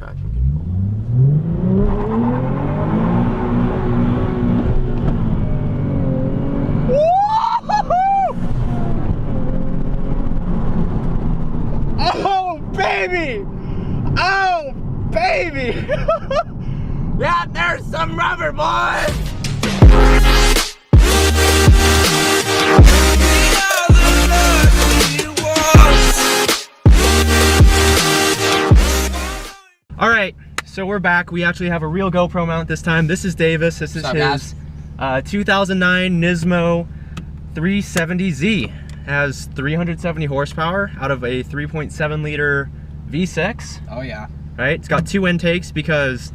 traction control. Oh, baby! Oh, baby! Yeah, there's some rubber, boys! All right, so we're back. We actually have a real GoPro mount this time. This is Davis. This is his 2009 Nismo 370Z. Has 370 horsepower out of a 3.7 liter V6. Oh yeah. Right, it's got 2 intakes because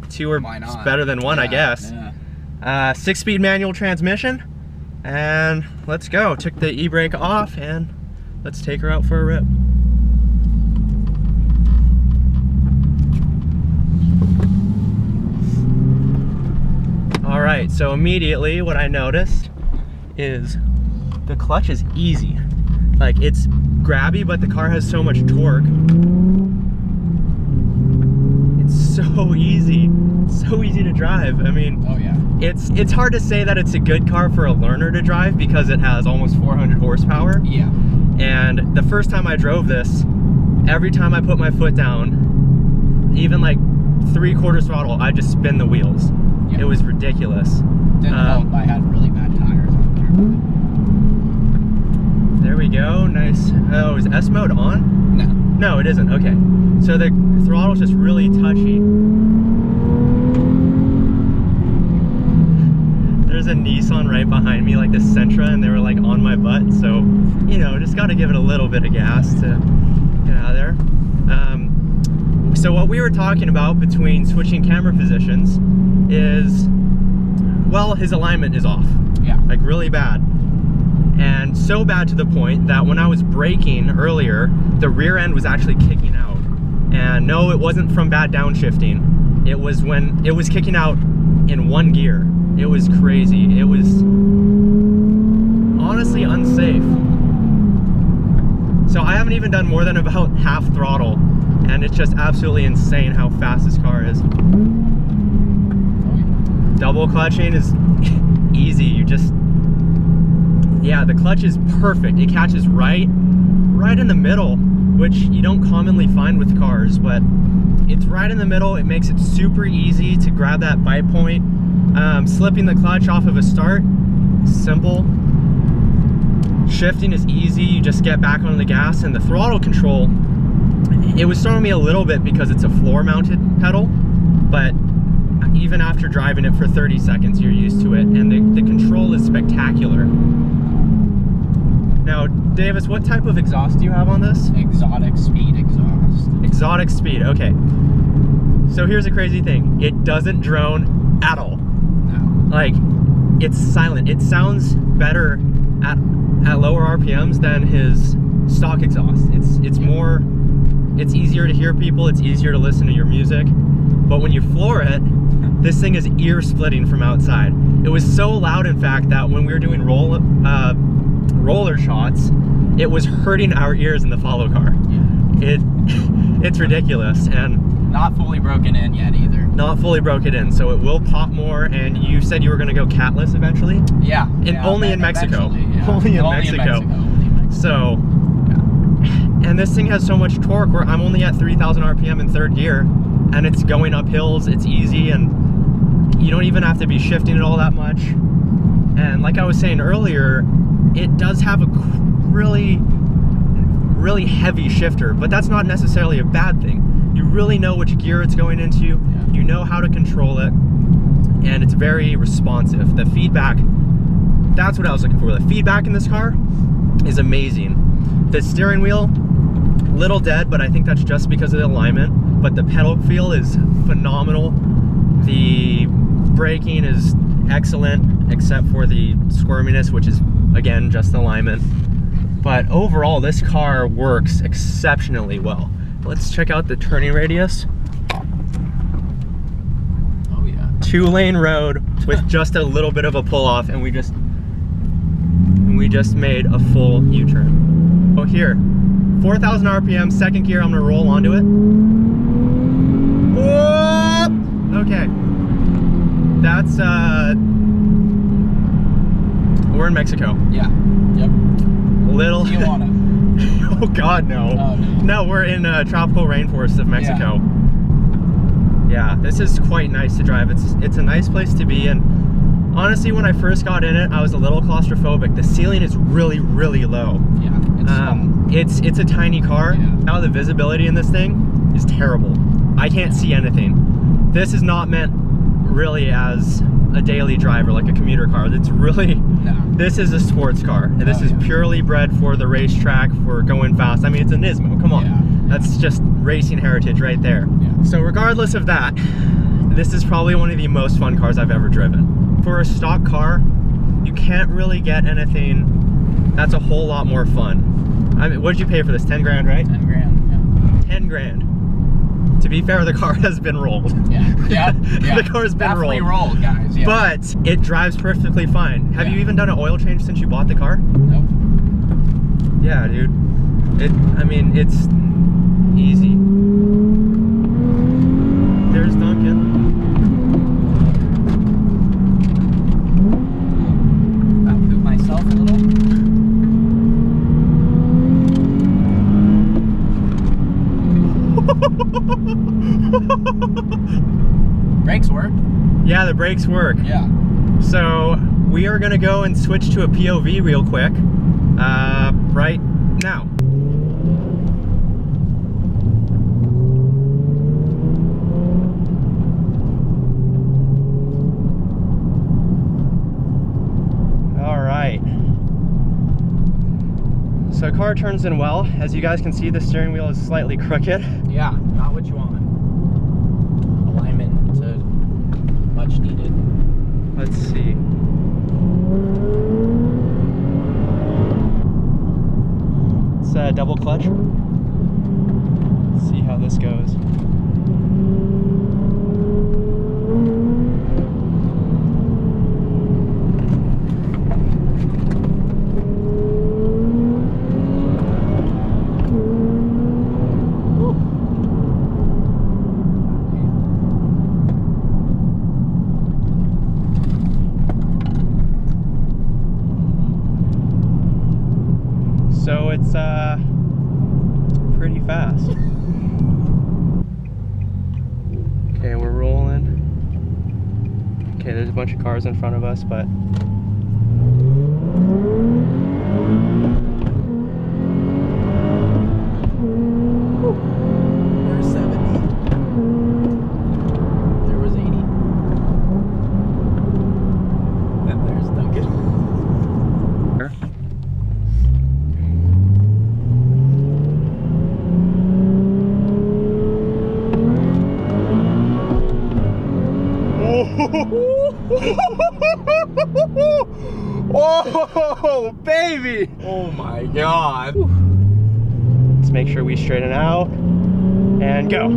2 are better than 1, I guess. Yeah. 6-speed manual transmission, and let's go. Took the e-brake off, and let's take her out for a rip. All right, so immediately what I noticed is the clutch is easy. Like, it's grabby, but the car has so much torque. It's so easy to drive. I mean, oh yeah. It's hard to say that it's a good car for a learner to drive because it has almost 400 horsepower. Yeah. And the first time I drove this, every time I put my foot down, even like 3/4 throttle, I just spin the wheels. Yeah. It was ridiculous. Didn't help, I had really bad tires on there. There we go, nice. Oh, is S mode on? No. No, it isn't, okay. So the throttle's just really touchy. There's a Nissan right behind me, like the Sentra, and they were like on my butt, so, you know, just gotta give it a little bit of gas to get out of there. So what we were talking about between switching camera positions is, well, his alignment is off. Yeah. Like really bad. And so bad to the point that when I was braking earlier, the rear end was actually kicking out. And no, it wasn't from bad downshifting. It was when it was kicking out in 1 gear. It was crazy. It was honestly unsafe. So I haven't even done more than about half throttle, and it's just absolutely insane how fast this car is. Double clutching is easy. You just, yeah, the clutch is perfect. It catches right in the middle, which you don't commonly find with cars, but it's right in the middle. It makes it super easy to grab that bite point. Slipping the clutch off of a start, simple. Shifting is easy. You just get back on the gas, and the throttle control, it was throwing me a little bit because it's a floor mounted pedal, but even after driving it for 30 seconds, you're used to it, and the control is spectacular. Now, Davis, what type of exhaust do you have on this? Exotic speed exhaust. Exotic speed, okay. So here's a crazy thing. It doesn't drone at all. No. Like, it's silent. It sounds better at lower RPMs than his stock exhaust. It's more, it's easier to hear people, it's easier to listen to your music. But when you floor it, this thing is ear splitting from outside. It was so loud, in fact, that when we were doing roller shots, it was hurting our ears in the follow car. Yeah. It's ridiculous, and not fully broken in yet either. Not fully broken in, so it will pop more. And you said you were going to go catless eventually? Yeah. Only in Mexico. Yeah. Only in Mexico. So, yeah. And this thing has so much torque where I'm only at 3,000 RPM in 3rd gear, and it's going up hills. It's easy, and you don't even have to be shifting it all that much. And like I was saying earlier, it does have a really heavy shifter, but that's not necessarily a bad thing. You really know which gear it's going into, you know how to control it, and it's very responsive. The feedback, that's what I was looking for. The feedback in this car is amazing. The steering wheel, little dead, but I think that's just because of the alignment, but the pedal feel is phenomenal. The braking is excellent, except for the squirminess, which is, again, just alignment. But overall, this car works exceptionally well. Let's check out the turning radius. Oh yeah. 2-lane road with just a little bit of a pull off, and we just made a full U-turn. Oh, here, 4,000 RPM, 2nd gear. I'm gonna roll onto it. Whoop! Okay. That's, we're in Mexico. Yeah. Yep. Little. Tijuana. Oh God, no. Oh, no. No, we're in tropical rainforest of Mexico. Yeah, this is quite nice to drive. It's a nice place to be, and honestly, when I first got in it, I was a little claustrophobic. The ceiling is really, really low. Yeah, it's small. It's a tiny car. Yeah. Now the visibility in this thing is terrible. I can't see anything. This is not meant really as a daily driver, like a commuter car. It's really, this is a sports car. And this is purely bred for the racetrack, for going fast. I mean, it's a Nismo, come on. Yeah. That's just racing heritage right there. Yeah. So regardless of that, this is probably one of the most fun cars I've ever driven. For a stock car, you can't really get anything that's a whole lot more fun. I mean, what did you pay for this? 10 grand, right? 10 grand, yeah. 10 grand. To be fair, the car has been rolled. Yeah, yeah, yeah. The car's been definitely rolled, guys. Yeah. But it drives perfectly fine. Have you even done an oil change since you bought the car? Nope. Yeah, dude. I mean, it's easy. There's Duncan. I'll poop myself a little. Brakes work. Yeah, the brakes work. Yeah. So we are gonna go and switch to a POV real quick, right now. All right. So car turns in well. As you guys can see, the steering wheel is slightly crooked. Yeah, not what you want. Alignment to much needed. Let's see. It's a double clutch. Let's see how this goes. So it's pretty fast. Okay, we're rolling. Okay, there's a bunch of cars in front of us, but There's 70. There was 80. And there's Duncan. Oh, baby! Oh my God. Let's make sure we straighten out and go.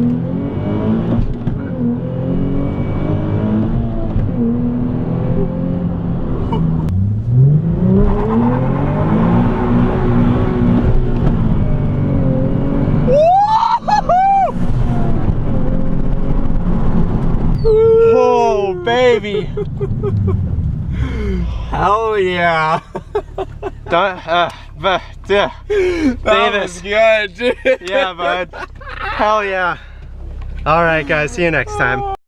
Oh, baby! Hell yeah. Davis. Was good, dude. Yeah, bud. Hell yeah. All right, guys. See you next time.